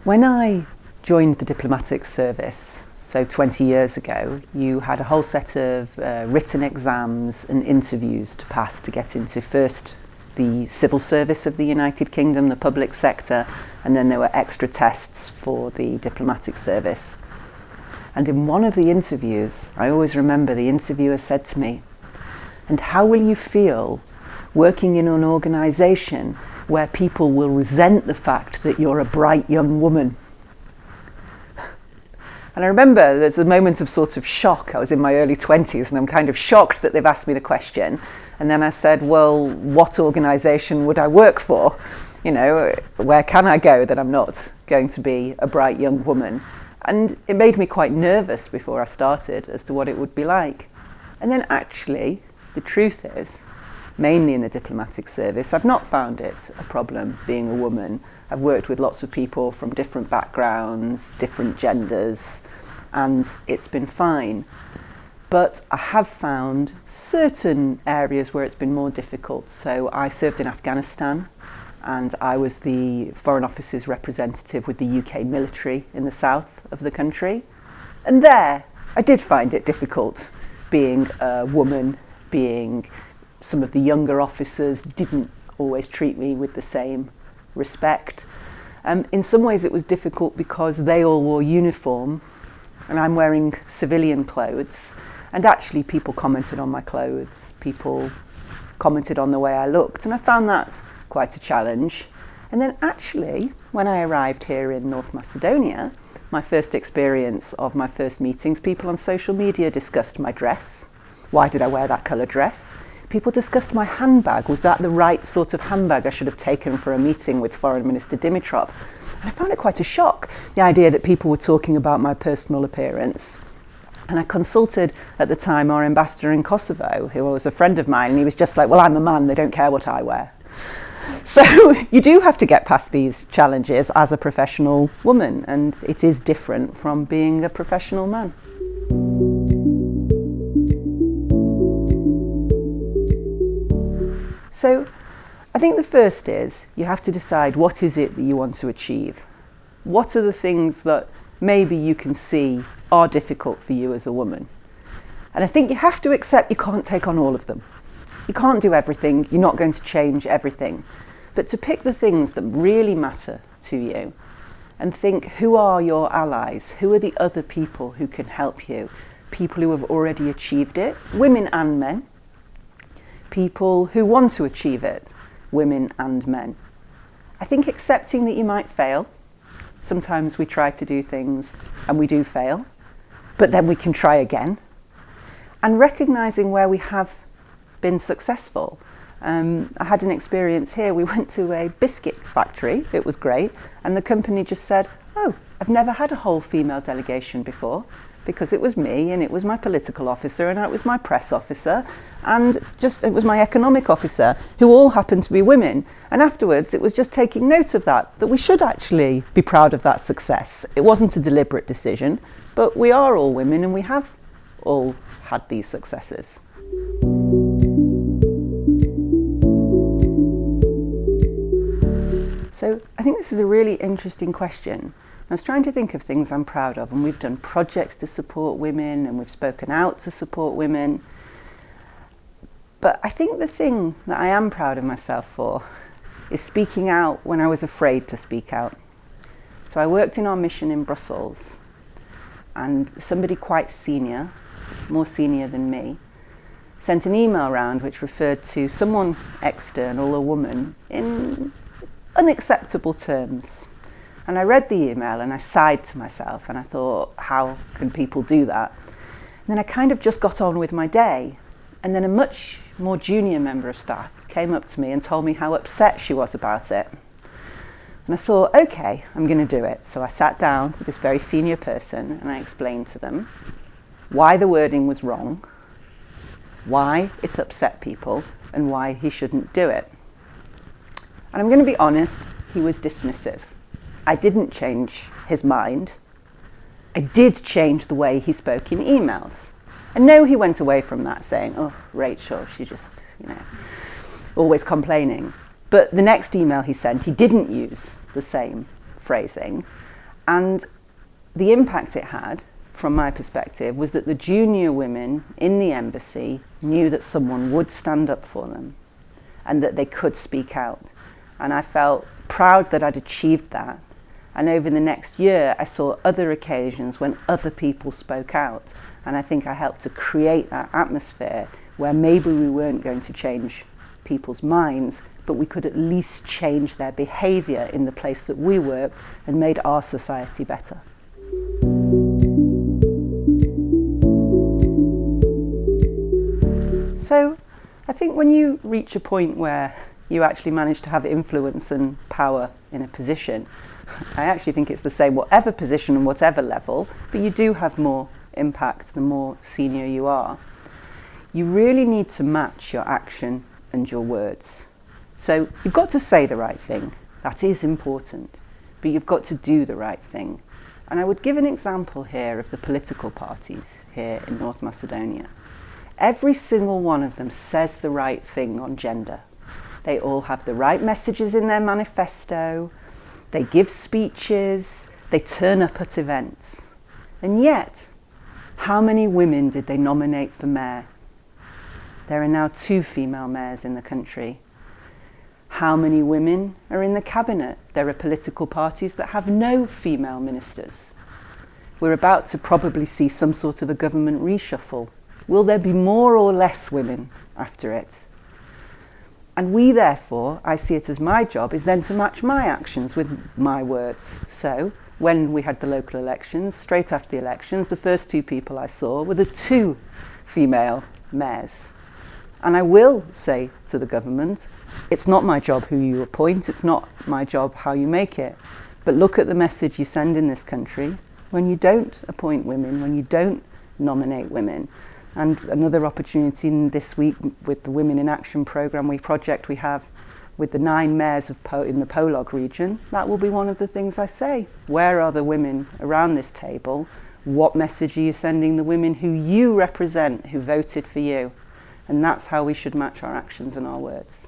When I joined the diplomatic service, so 20 years ago, you had a whole set of written exams and interviews to pass to get into first the civil service of the United Kingdom, the public sector, and then there were extra tests for the diplomatic service. And in one of the interviews, I always remember the interviewer said to me, "And how will you feel working in an organisation where people will resent the fact that you're a bright young woman?" And I remember there's a moment of sort of shock. I was in my early 20s and I'm kind of shocked that they've asked me the question. And then I said, well, what organisation would I work for? You know, where can I go that I'm not going to be a bright young woman? And it made me quite nervous before I started as to what it would be like. And then actually, the truth is, mainly in the diplomatic service, I've not found it a problem being a woman. I've worked with lots of people from different backgrounds, different genders, and it's been fine. But I have found certain areas where it's been more difficult. So I served in Afghanistan, and I was the Foreign Office's representative with the UK military in the south of the country. And there, I did find it difficult being a woman, some of the younger officers didn't always treat me with the same respect. In some ways it was difficult because they all wore uniform and I'm wearing civilian clothes, and actually people commented on my clothes, people commented on the way I looked, and I found that quite a challenge. And then actually, when I arrived here in North Macedonia, my first experience of my first meetings, people on social media discussed my dress. Why did I wear that colour dress? People discussed my handbag. Was that the right sort of handbag I should have taken for a meeting with Foreign Minister Dimitrov? And I found it quite a shock, the idea that people were talking about my personal appearance. And I consulted at the time our ambassador in Kosovo, who was a friend of mine, and he was just like, well, I'm a man, they don't care what I wear. So you do have to get past these challenges as a professional woman, and it is different from being a professional man. So I think the first is you have to decide what is it that you want to achieve. What are the things that maybe you can see are difficult for you as a woman? And I think you have to accept you can't take on all of them. You can't do everything, you're not going to change everything. But to pick the things that really matter to you and think, who are your allies? Who are the other people who can help you? People who have already achieved it, women and men. People who want to achieve it, women and men. I think accepting that you might fail. Sometimes we try to do things and we do fail, but then we can try again. And recognising where we have been successful. I had an experience here. We went to a biscuit factory. It was great. And the company just said, oh, I've never had a whole female delegation before, because it was me and it was my political officer and it was my press officer and it was my economic officer, who all happened to be women. And afterwards it was just taking note of that we should actually be proud of that success. It wasn't a deliberate decision, but we are all women and we have all had these successes. So I think this is a really interesting question. I was trying to think of things I'm proud of, and we've done projects to support women and we've spoken out to support women. But I think the thing that I am proud of myself for is speaking out when I was afraid to speak out. So I worked in our mission in Brussels, and somebody quite senior, more senior than me, sent an email around which referred to someone external, a woman, in unacceptable terms. And I read the email and I sighed to myself and I thought, how can people do that? And then I kind of just got on with my day. And then a much more junior member of staff came up to me and told me how upset she was about it. And I thought, okay, I'm going to do it. So I sat down with this very senior person and I explained to them why the wording was wrong, why it's upset people, and why he shouldn't do it. And I'm going to be honest, he was dismissive. I didn't change his mind. I did change the way he spoke in emails. And no, he went away from that saying, oh, Rachel, she just, always complaining. But the next email he sent, he didn't use the same phrasing. And the impact it had, from my perspective, was that the junior women in the embassy knew that someone would stand up for them and that they could speak out. And I felt proud that I'd achieved that. And over the next year, I saw other occasions when other people spoke out. And I think I helped to create that atmosphere where maybe we weren't going to change people's minds, but we could at least change their behaviour in the place that we worked and made our society better. So I think when you reach a point where you actually manage to have influence and power in a position, I actually think it's the same whatever position and whatever level, but you do have more impact the more senior you are. You really need to match your action and your words. So you've got to say the right thing, that is important, but you've got to do the right thing. And I would give an example here of the political parties here in North Macedonia. Every single one of them says the right thing on gender. They all have the right messages in their manifesto, they give speeches, they turn up at events. And yet, how many women did they nominate for mayor? There are now 2 female mayors in the country. How many women are in the cabinet? There are political parties that have no female ministers. We're about to probably see some sort of a government reshuffle. Will there be more or less women after it? And we therefore, I see it as my job, is then to match my actions with my words. So when we had the local elections, straight after the elections, the first 2 people I saw were the 2 female mayors. And I will say to the government, it's not my job who you appoint, it's not my job how you make it. But look at the message you send in this country when you don't appoint women, when you don't nominate women. And another opportunity in this week with the Women in Action programme project we have with the 9 mayors in the Polog region, that will be one of the things I say. Where are the women around this table? What message are you sending the women who you represent, who voted for you? And that's how we should match our actions and our words.